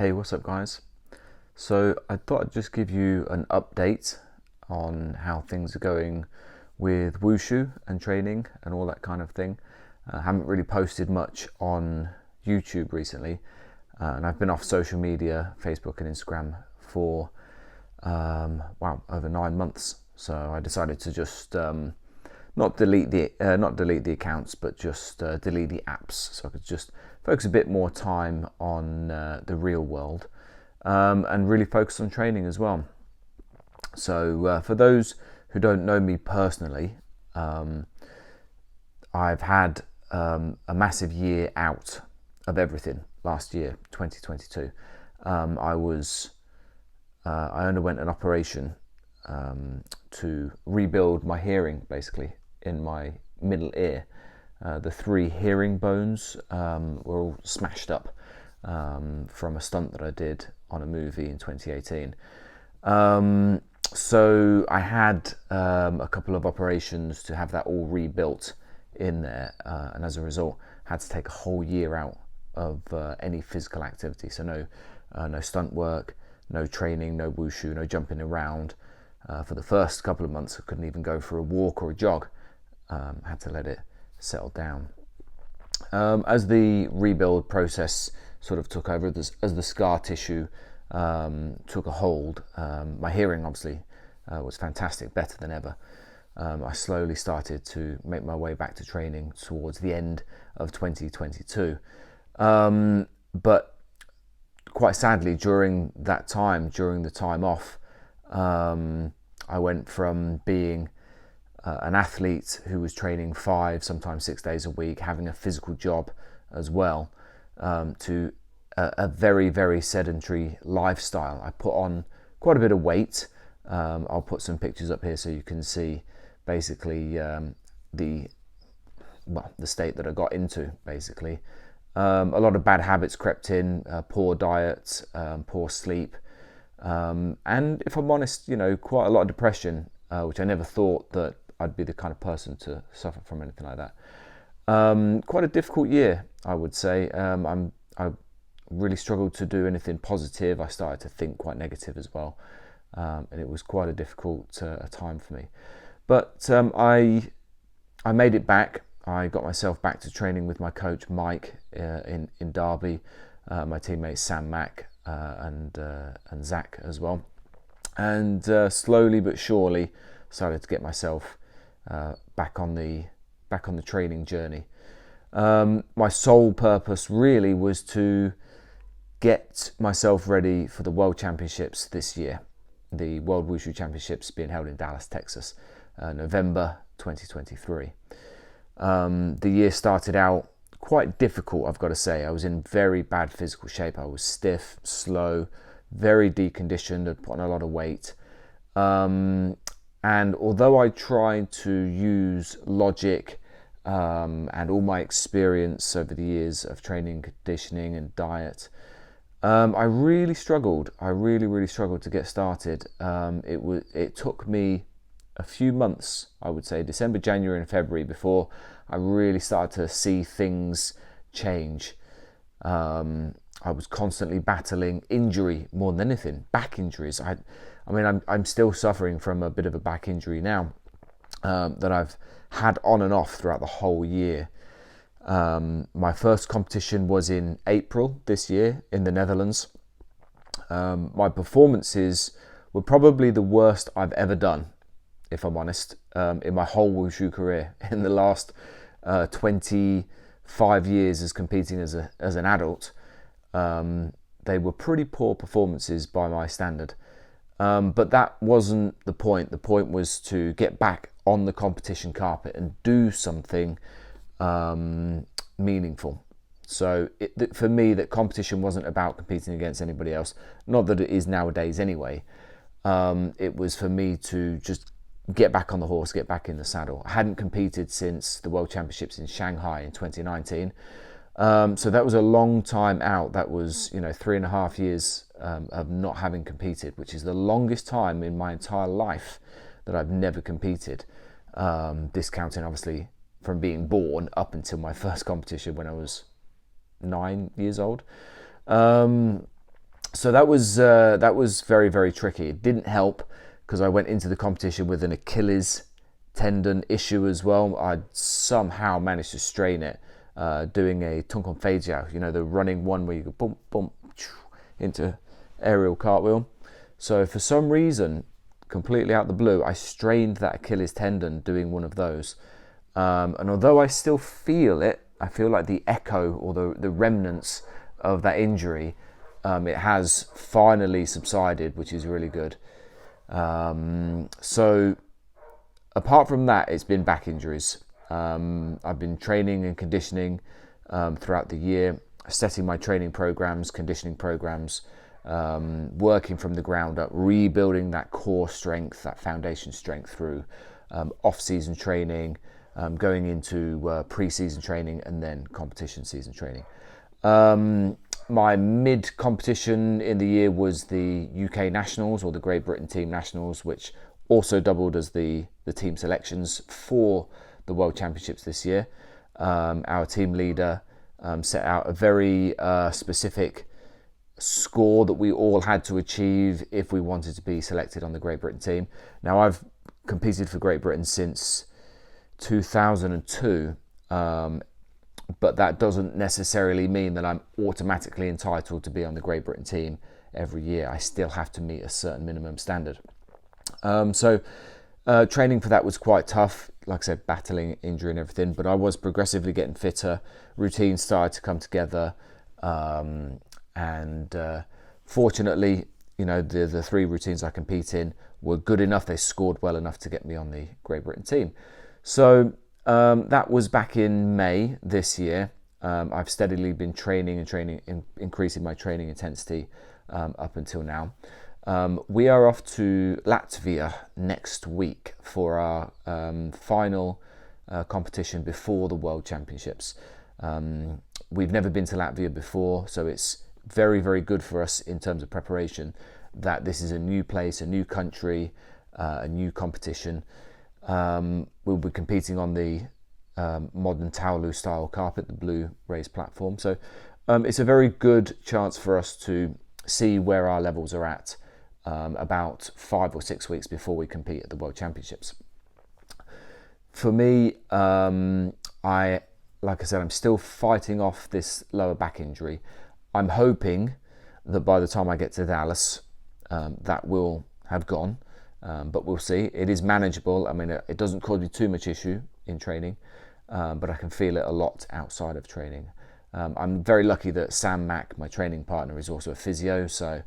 Hey, what's up, guys? So, I thought I'd just give you an update on how things are going with Wushu and training and all that kind of thing. I haven't really posted much on YouTube recently, and I've been off social media, Facebook and Instagram for over 9 months. So I decided to just not delete the accounts, but just delete the apps, so I could just focus a bit more time on the real world, and really focus on training as well. So for those who don't know me personally, I've had a massive year out of everything last year, 2022. I underwent an operation to rebuild my hearing, basically, in my middle ear. The three hearing bones were all smashed up from a stunt that I did on a movie in 2018. So I had a couple of operations to have that all rebuilt in there, and as a result, had to take a whole year out of any physical activity. So no stunt work, no training, no wushu, no jumping around. For the first couple of months, I couldn't even go for a walk or a jog. Had to let it settle down. As the rebuild process sort of took over, as the scar tissue took a hold, my hearing obviously was fantastic, better than ever. I slowly started to make my way back to training towards the end of 2022. But quite sadly, during that time, during the time off, I went from being an athlete who was training 5, sometimes 6 days a week, having a physical job as well, to a very, very sedentary lifestyle. I put on quite a bit of weight. I'll put some pictures up here so you can see basically the state that I got into, basically. A lot of bad habits crept in, poor diet, poor sleep, and if I'm honest, quite a lot of depression, which I never thought that I'd be the kind of person to suffer from anything like that. Quite a difficult year, I would say. I really struggled to do anything positive. I started to think quite negative as well, and it was quite a difficult time for me. But I made it back. I got myself back to training with my coach Mike in Derby, my teammates Sam Mack and Zach as well, and slowly but surely started to get myself back on the training journey. My sole purpose really was to get myself ready for the World Championships this year, the World Wushu Championships being held in Dallas, Texas, November 2023. The year started out quite difficult, I've got to say. I was in very bad physical shape. I was stiff, slow, very deconditioned. I'd put on a lot of weight. And although I tried to use logic and all my experience over the years of training, conditioning and diet, I really struggled. I really struggled to get started. It took me a few months, I would say, December, January and February, before I really started to see things change. I was constantly battling injury more than anything, back injuries. I'm still suffering from a bit of a back injury now, that I've had on and off throughout the whole year. My first competition was in April this year in the Netherlands. My performances were probably the worst I've ever done, if I'm honest, in my whole wushu career. In the last 25 years as competing as an adult, they were pretty poor performances by my standard. But that wasn't the point. The point was to get back on the competition carpet and do something meaningful. So for me, that competition wasn't about competing against anybody else. Not that it is nowadays anyway. It was for me to just get back on the horse, get back in the saddle. I hadn't competed since the World Championships in Shanghai in 2019. So that was a long time out. That was 3.5 years of not having competed, which is the longest time in my entire life that I've never competed, discounting obviously from being born up until my first competition when I was 9 years old. So that was very, very tricky. It didn't help because I went into the competition with an Achilles tendon issue as well. I somehow managed to strain it doing a Tunkon Feijiao, the running one where you go boom, boom, into aerial cartwheel. So for some reason, completely out of the blue, I strained that Achilles tendon doing one of those. And although I still feel it, I feel like the echo or the remnants of that injury, it has finally subsided, which is really good. So apart from that, it's been back injuries. I've been training and conditioning throughout the year, setting my training programs, conditioning programs, working from the ground up, rebuilding that core strength, that foundation strength through off-season training, going into pre-season training, and then competition season training. My mid-competition in the year was the UK Nationals, or the Great Britain Team Nationals, which also doubled as the team selections for the World Championships this year. Our team leader set out a very specific score that we all had to achieve if we wanted to be selected on the Great Britain team. Now, I've competed for Great Britain since 2002, but that doesn't necessarily mean that I'm automatically entitled to be on the Great Britain team every year. I still have to meet a certain minimum standard. So training for that was quite tough, like I said, battling injury and everything, but I was progressively getting fitter. Routines started to come together, and fortunately, the three routines I compete in were good enough. They scored well enough to get me on the Great Britain team. So that was back in May this year. I've steadily been training, increasing my training intensity up until now. We are off to Latvia next week for our final competition before the World Championships. We've never been to Latvia before, so it's very, very good for us in terms of preparation that this is a new place, a new country, a new competition. We'll be competing on the modern Helllooooo style carpet, the blue raised platform. So it's a very good chance for us to see where our levels are at about 5 or 6 weeks before we compete at the World Championships. For me, like I said, I'm still fighting off this lower back injury. I'm hoping that by the time I get to Dallas, that will have gone, but we'll see. It is manageable. I mean, it doesn't cause me too much issue in training, but I can feel it a lot outside of training. I'm very lucky that Sam Mack, my training partner, is also a physio, so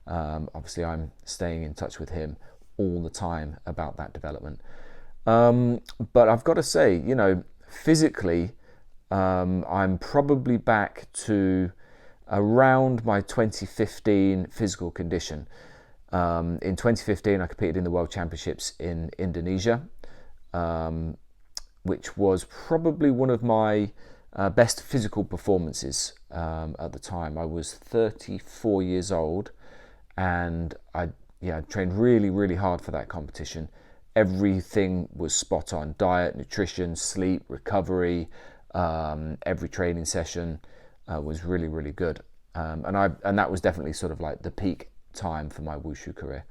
obviously I'm staying in touch with him all the time about that development. But I've got to say, physically, I'm probably back to around my 2015 physical condition. In 2015, I competed in the World Championships in Indonesia, which was probably one of my best physical performances at the time. I was 34 years old, and I trained really, really hard for that competition. Everything was spot on: diet, nutrition, sleep, recovery. Every training session was really, really good, and that was definitely sort of like the peak time for my wushu career.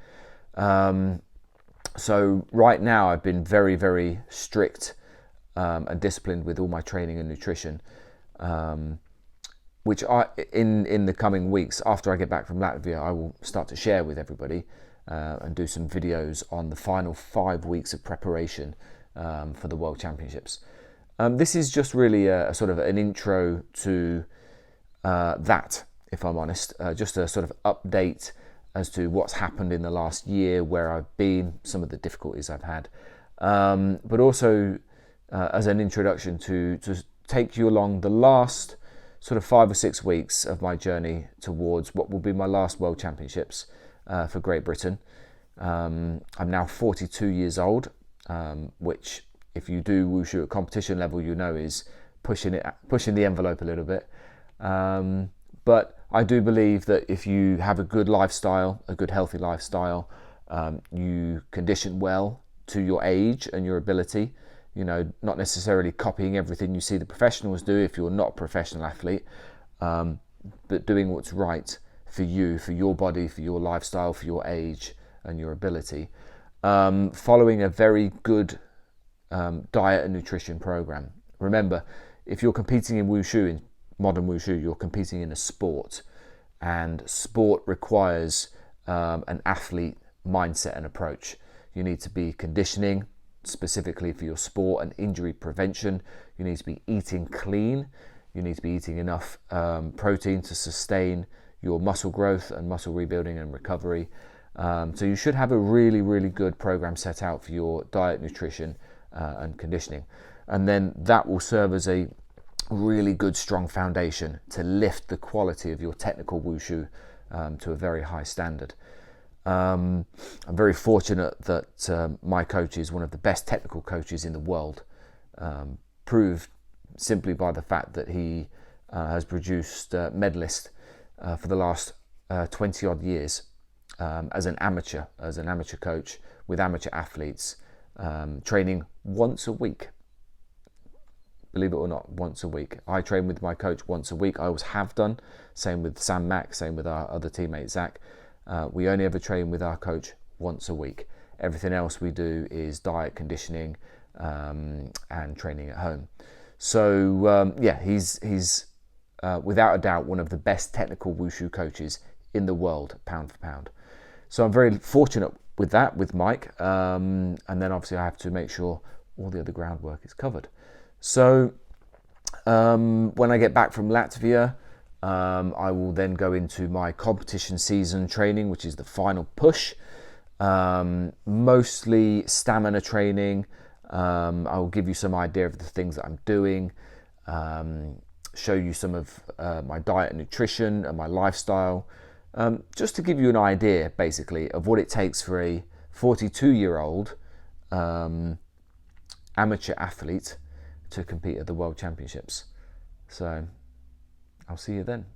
So right now I've been very, very strict and disciplined with all my training and nutrition, which in the coming weeks after I get back from Latvia, I will start to share with everybody and do some videos on the final 5 weeks of preparation for the World Championships. This is just really a sort of an intro to that, if I'm honest, just a sort of update as to what's happened in the last year, where I've been, some of the difficulties I've had, but also as an introduction to take you along the last sort of 5 or 6 weeks of my journey towards what will be my last World Championships for Great Britain. I'm now 42 years old, which, if you do wushu at competition level, is pushing the envelope a little bit. But I do believe that if you have a good lifestyle, a good healthy lifestyle, you condition well to your age and your ability, not necessarily copying everything you see the professionals do if you're not a professional athlete, but doing what's right for you, for your body, for your lifestyle, for your age and your ability, following a very good diet and nutrition program. Remember, if you're competing in wushu, in modern wushu, you're competing in a sport, and sport requires an athlete mindset and approach. You need to be conditioning specifically for your sport and injury prevention. You need to be eating clean. You need to be eating enough protein to sustain your muscle growth and muscle rebuilding and recovery. So you should have a really, really good program set out for your diet, nutrition, and conditioning. And then that will serve as a really good, strong foundation to lift the quality of your technical wushu to a very high standard. I'm very fortunate that my coach is one of the best technical coaches in the world, proved simply by the fact that he has produced medalists for the last 20 odd years as an amateur coach with amateur athletes, training once a week. Believe it or not, once a week. I train with my coach once a week. I always have done. Same with Sam Mack, same with our other teammate Zach. We only ever train with our coach once a week. Everything else we do is diet, conditioning, and training at home. So yeah, he's without a doubt one of the best technical wushu coaches in the world, pound for pound. So I'm very fortunate with that, with Mike. And then obviously I have to make sure all the other groundwork is covered. So when I get back from Latvia, I will then go into my competition season training, which is the final push. Mostly stamina training. I will give you some idea of the things that I'm doing, show you some of my diet and nutrition and my lifestyle, just to give you an idea basically of what it takes for a 42-year-old amateur athlete to compete at the World Championships. So I'll see you then.